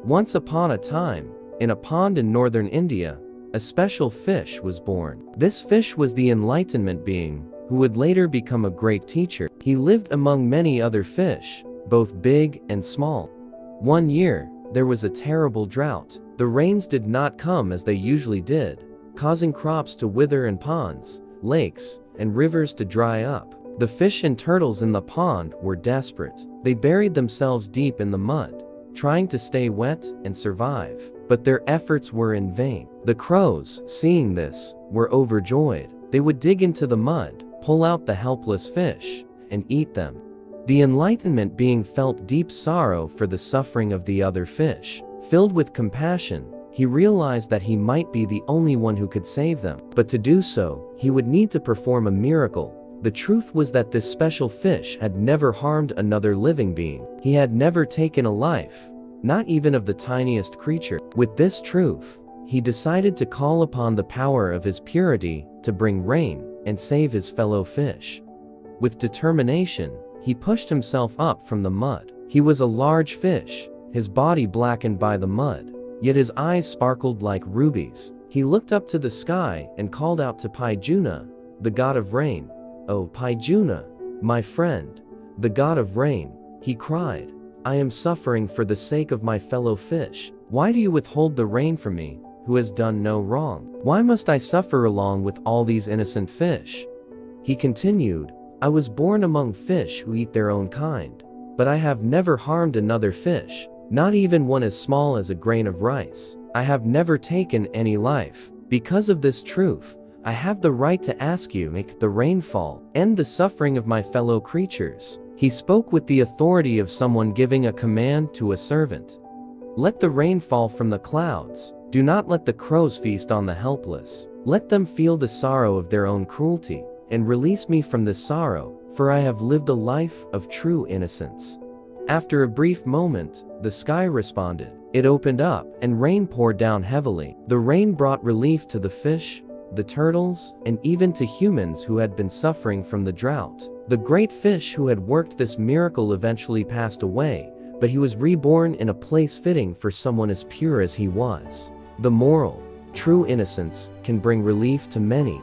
Once upon a time, in a pond in northern India, a special fish was born. This fish was the enlightenment being, who would later become a great teacher. He lived among many other fish, both big and small. One year, there was a terrible drought. The rains did not come as they usually did, causing crops to wither and ponds, lakes, and rivers to dry up. The fish and turtles in the pond were desperate. They buried themselves deep in the mud, trying to stay wet and survive. But their efforts were in vain. The crows, seeing this, were overjoyed. They would dig into the mud, pull out the helpless fish, and eat them. The enlightenment being felt deep sorrow for the suffering of the other fish. Filled with compassion, he realized that he might be the only one who could save them. But to do so, he would need to perform a miracle. The truth was that this special fish had never harmed another living being. He had never taken a life, not even of the tiniest creature. With this truth, he decided to call upon the power of his purity to bring rain and save his fellow fish. With determination, he pushed himself up from the mud. He was a large fish, his body blackened by the mud, yet his eyes sparkled like rubies. He looked up to the sky and called out to Pajjunna, the god of rain. "Oh Pajjunna, my friend, the god of rain," he cried, "I am suffering for the sake of my fellow fish. Why do you withhold the rain from me, who has done no wrong? Why must I suffer along with all these innocent fish?" He continued, "I was born among fish who eat their own kind, but I have never harmed another fish, not even one as small as a grain of rice. I have never taken any life. Because of this truth, I have the right to ask you, make the rain fall, end the suffering of my fellow creatures." He spoke with the authority of someone giving a command to a servant. "Let the rain fall from the clouds. Do not let the crows feast on the helpless. Let them feel the sorrow of their own cruelty, and release me from this sorrow, for I have lived a life of true innocence." After a brief moment, the sky responded. It opened up, and rain poured down heavily. The rain brought relief to the fish, the turtles, and even to humans who had been suffering from the drought. The great fish who had worked this miracle eventually passed away, but he was reborn in a place fitting for someone as pure as he was. The moral: true innocence can bring relief to many.